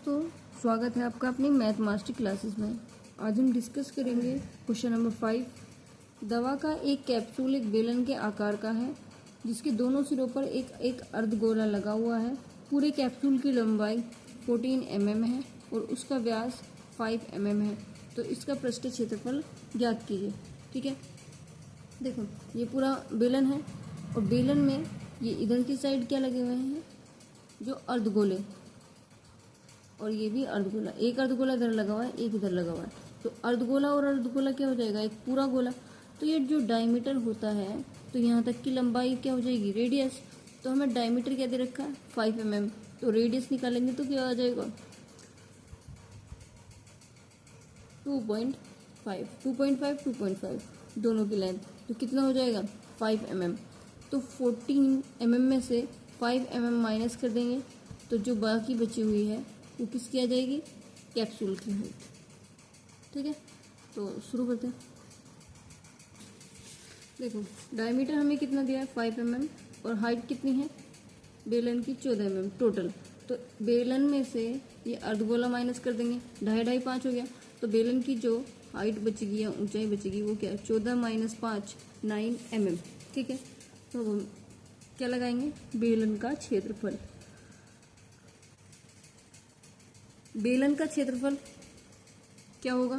दोस्तों, स्वागत है आपका अपनी मैथ मास्टर क्लासेस में। आज हम डिस्कस करेंगे क्वेश्चन नंबर 5। दवा का एक कैप्सूल एक बेलन के आकार का है जिसके दोनों सिरों पर एक एक अर्धगोला लगा हुआ है। पूरे कैप्सूल की लंबाई 14 mm है और उसका व्यास 5 mm है। तो इसका पृष्ठ क्षेत्रफल ज्ञात कीजिए। ठीक है, देखो ये पूरा बेलन है और बेलन में ये इधर की साइड क्या लगे हुए हैं, जो अर्धगोले, और ये भी अर्धगोला। एक अर्धगोला इधर लगा हुआ है, एक इधर लगा हुआ है। तो अर्धगोला और अर्धगोला क्या हो जाएगा, एक पूरा गोला। तो ये जो डायमीटर होता है, तो यहाँ तक की लंबाई क्या हो जाएगी, रेडियस। तो हमें डायमीटर क्या दे रखा है, 5 mm। तो रेडियस निकालेंगे तो क्या आ जाएगा, 2.5 दोनों की लेंथ। तो कितना हो जाएगा, 5 mm। तो 14 mm में से 5 mm माइनस कर देंगे तो जो बाकी बची हुई है वो किसकी आ जाएगी, कैप्सूल की हाइट। ठीक है, तो शुरू करते हैं। देखो डायमीटर हमें कितना दिया है, 5 mm, और हाइट कितनी है बेलन की, 14 mm टोटल। तो बेलन में से ये अर्धगोला माइनस कर देंगे, 2.5 5 हो गया। तो बेलन की जो हाइट बचेगी या ऊंचाई बचेगी वो क्या है, 14 - 5 9 mm। ठीक है, तो हम क्या लगाएंगे, बेलन का क्षेत्रफल। बेलन का क्षेत्रफल क्या होगा,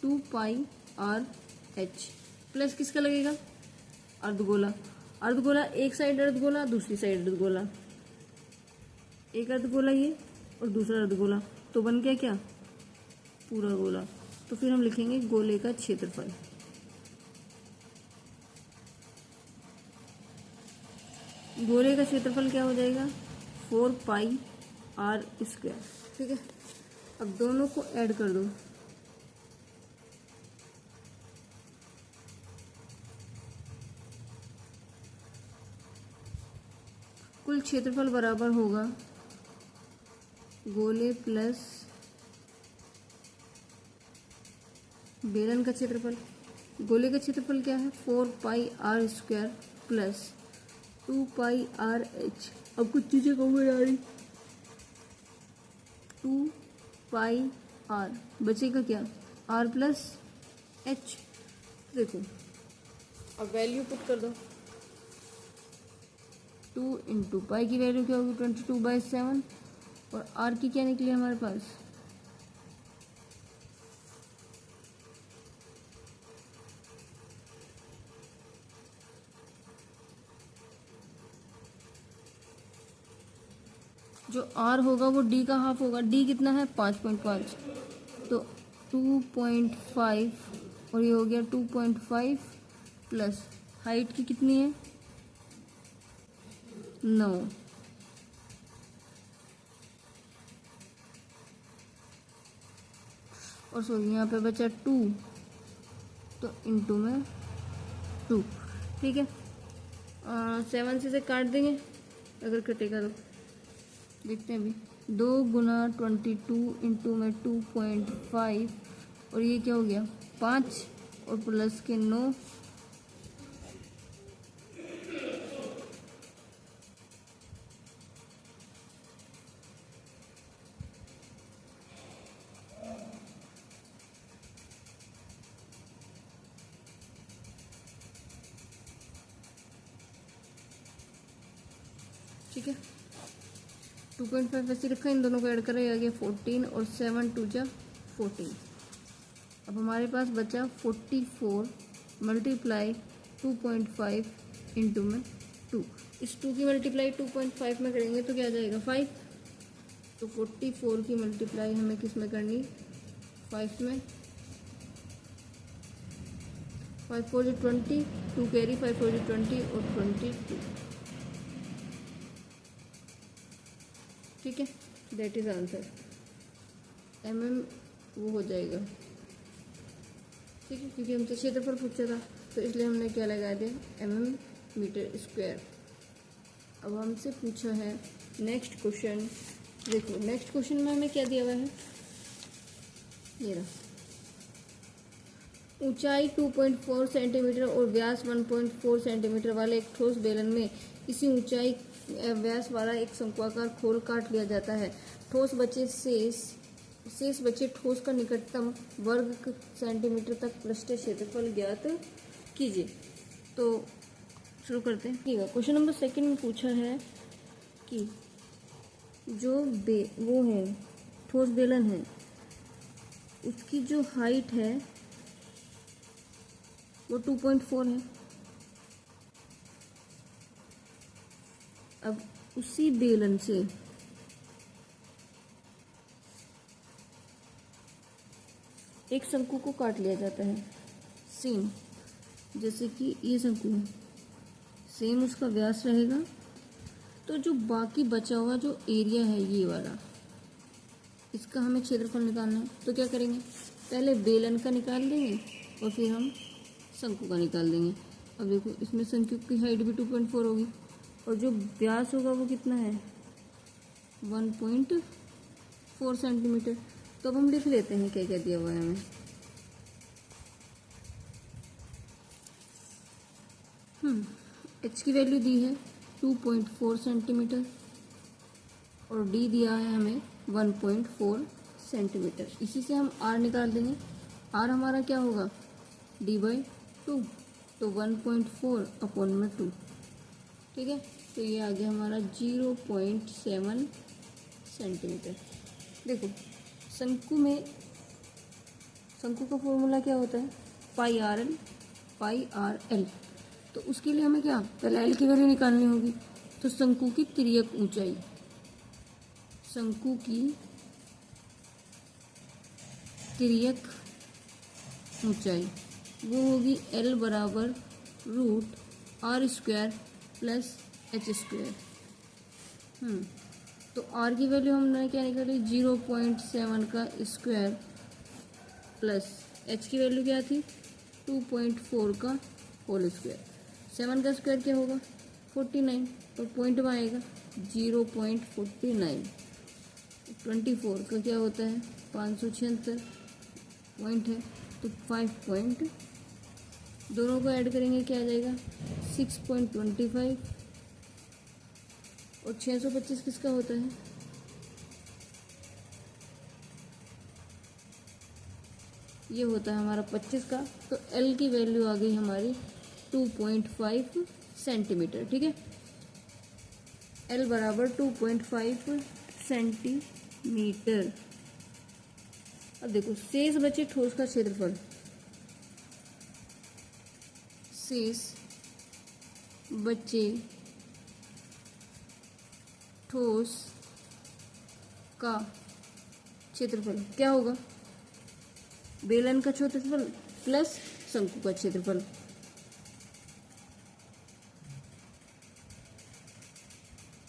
2πr/h प्लस किसका लगेगा, अर्धगोला। अर्धगोला एक साइड अर्धगोला, दूसरी साइड अर्धगोला, एक अर्धगोला ये और दूसरा अर्धगोला, तो बन गया क्या, पूरा गोला। तो फिर हम लिखेंगे गोले का क्षेत्रफल। गोले का क्षेत्रफल क्या हो जाएगा, 4πr²। ठीक है, अब दोनों को ऐड कर दो। कुल क्षेत्रफल बराबर होगा गोले प्लस बेलन का क्षेत्रफल। गोले का क्षेत्रफल क्या है, 4πr² प्लस 2πrh। अब कुछ चीजें कम आ रही, 2πr बचेगा क्या, r प्लस h। देखो अब वैल्यू पुट कर दो, 2 × पाई की वैल्यू क्या होगी, 22/7, और r की क्या निकली हमारे पास, जो r होगा वो d का हाफ होगा। d कितना है, 5.5, तो 2.5, और ये हो गया 2.5 प्लस हाइट की कितनी है, 9, और सॉरी यहाँ पे बचा 2, तो इंटू में 2। ठीक है, 7 से काट देंगे अगर कटेगा तो, देखते हैं अभी। 2 × 22 इंटू में 2.5, और ये क्या हो गया, 5 और प्लस के 9, ठीक है। 2.5 ऐसे रखा, इन दोनों को ऐड करा, आ गया 14, और 7 × 2 = 14। अब हमारे पास बचा 44 × 2.5 इंटू में 2। इस 2 की मल्टीप्लाई 2.5 में करेंगे तो क्या आ जाएगा, 5। तो 44 की मल्टीप्लाई हमें किस में करनी, 5 में। 5 4 = 20, 2 कैरी, 5 4 = 20 और 22। ठीक है, दैट इज आंसर। mm वो हो जाएगा। ठीक है, क्योंकि हमसे क्षेत्रफल पूछा था तो इसलिए हमने क्या लगा दिया, mm²। अब हमसे पूछा है नेक्स्ट क्वेश्चन। देखो नेक्स्ट क्वेश्चन में हमें क्या दिया हुआ है, ये रहा, ऊंचाई 2.4 सेंटीमीटर और व्यास 1.4 सेंटीमीटर वाले एक ठोस बेलन में इसी ऊंचाई व्यास वाला एक शंक्वाकार खोल काट लिया जाता है। ठोस बचे शेष बचे ठोस का निकटतम वर्ग सेंटीमीटर तक पृष्ठीय क्षेत्रफल ज्ञात कीजिए। तो शुरू करते हैं। ठीक है, क्वेश्चन नंबर 2 में पूछा है कि जो वो है ठोस बेलन है, उसकी जो हाइट है वो 2.4 है। अब उसी बेलन से एक शंकु को काट लिया जाता है सेम, जैसे कि ये शंकु है, सेम उसका व्यास रहेगा। तो जो बाकी बचा हुआ जो एरिया है ये वाला, इसका हमें क्षेत्रफल निकालना है। तो क्या करेंगे, पहले बेलन का निकाल देंगे और फिर हम शंकु का निकाल देंगे। अब देखो इसमें शंकु की हाइट भी 2.4 होगी और जो व्यास होगा वो कितना है 1.4 सेंटीमीटर। तो अब हम लिख लेते हैं क्या क्या दिया हुआ है हमें। एच की वैल्यू दी है 2.4 सेंटीमीटर और डी दिया है हमें 1.4 सेंटीमीटर। इसी से हम आर निकाल देंगे। आर हमारा क्या होगा d/2, तो 1.4 अपॉन में 2। ठीक है, तो ये आ गया हमारा 0.7 सेंटीमीटर। देखो शंकु का फॉर्मूला क्या होता है पाई आर एल। तो उसके लिए हमें क्या पहले एल की वैल्यू निकालनी होगी। तो शंकु की तिर्यक ऊंचाई वो होगी एल बराबर √r² प्लस h²। तो r की वैल्यू हमने क्या निकाली 0.7 का स्क्वायर प्लस h की वैल्यू क्या थी 2.4 का होल स्क्वायर। 7 का स्क्वायर क्या होगा 49 और पॉइंट में आएगा 0.49। 24 का क्या होता है 576 पॉइंट है, तो 5 पॉइंट दोनों को ऐड करेंगे क्या आ जाएगा 6.25 और 625 किसका होता है ये होता है हमारा 25 का। तो L की वैल्यू आ गई हमारी 2.5 सेंटीमीटर। ठीक है, L बराबर 2.5 सेंटीमीटर। अब देखो शेष बचे ठोस का क्षेत्रफल, शेष बचे ठोस का क्षेत्रफल क्या होगा बेलन का क्षेत्रफल प्लस शंकु का क्षेत्रफल।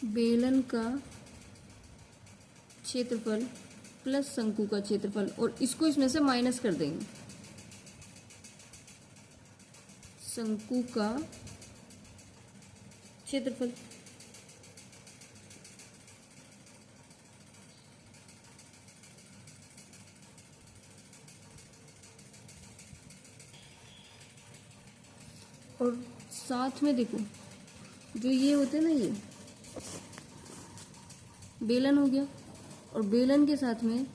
बेलन का क्षेत्रफल प्लस शंकु का क्षेत्रफल और इसको इसमें से माइनस कर देंगे। शंकु का क्षेत्रफल और साथ में देखो जो ये होते हैं ना ये बेलन हो गया और बेलन के साथ में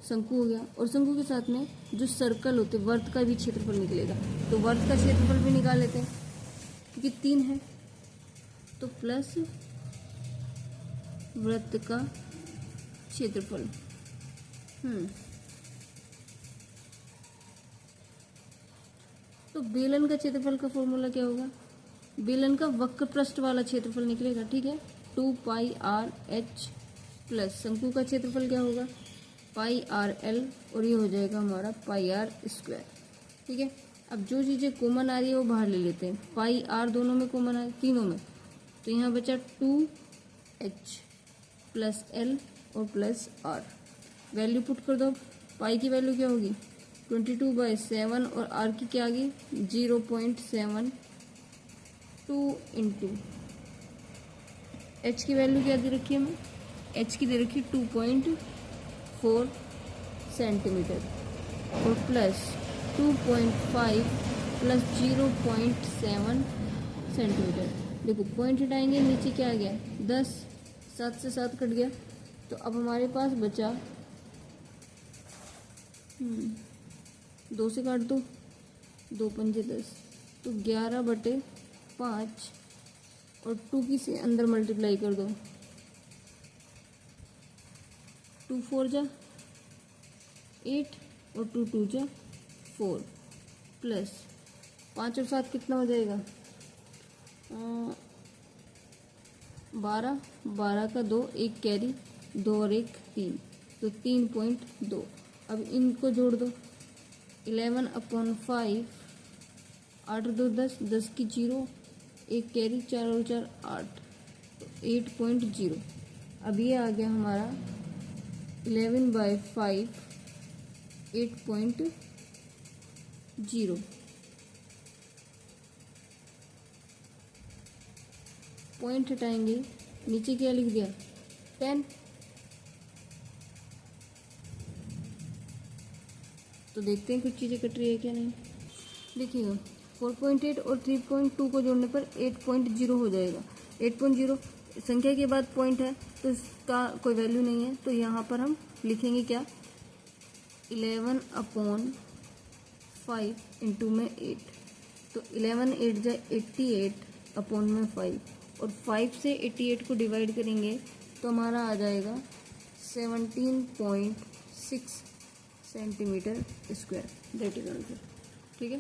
शंकु हो गया और शंकु के साथ में जो सर्कल होते वर्त का भी क्षेत्रफल निकलेगा। तो वर्त का क्षेत्रफल भी निकाल लेते हैं क्योंकि 3 है, तो प्लस वृत्त का क्षेत्रफल। तो बेलन का क्षेत्रफल का फॉर्मूला क्या होगा बेलन का वक्र पृष्ठ वाला क्षेत्रफल निकलेगा। ठीक है, 2πr/h प्लस शंकु का क्षेत्रफल क्या होगा πr/l और ये हो जाएगा हमारा πr²। ठीक है, अब जो चीज़ें कॉमन आ रही है वो बाहर ले लेते हैं। πr दोनों में कॉमन है तीनों में, तो यहाँ बचा 2h प्लस l और प्लस r। वैल्यू पुट कर दो। पाई की वैल्यू क्या होगी 22/7 और r की क्या आ गई 0.72 इंटू h की वैल्यू क्या दे रखी है हमें h की दे रखी 2.4 सेंटीमीटर और प्लस 2.5 प्लस 0.7 सेंटीमीटर। देखो पॉइंट हटाएंगे नीचे क्या आ गया 10, 7 से 7 कट गया तो अब हमारे पास बचा 2 से काट दो, 2 पंजे 10, तो 11/5 और 2 की से अंदर मल्टीप्लाई कर दो, 2 4 जा 8 और 2 2 जा 4 प्लस 5 और 7 कितना हो जाएगा 12, 12 का 2, 1 कैरी, 2 और 1 3, तो 3.2। अब इनको जोड़ दो, 11/5, 8 और 2 10, 10 की 0, 1 कैरी, 4 और 4 8, तो 8.0। अब ये आ गया हमारा 11/5 8.0। पॉइंट हटाएंगे, नीचे क्या लिख दिया 10। तो देखते हैं कुछ चीज़ें कट रही है क्या नहीं। देखिएगा 4.8 और 3.2 को जोड़ने पर 8.0 हो जाएगा। 8.0 संख्या के बाद पॉइंट है तो इसका कोई वैल्यू नहीं है, तो यहाँ पर हम लिखेंगे क्या 11/5 इंटू में 8, तो 11 8 जा 88 अपॉन में 5, और 5 से 88 को डिवाइड करेंगे तो हमारा आ जाएगा 17.6 centimetre square, that is answer. ठीक है।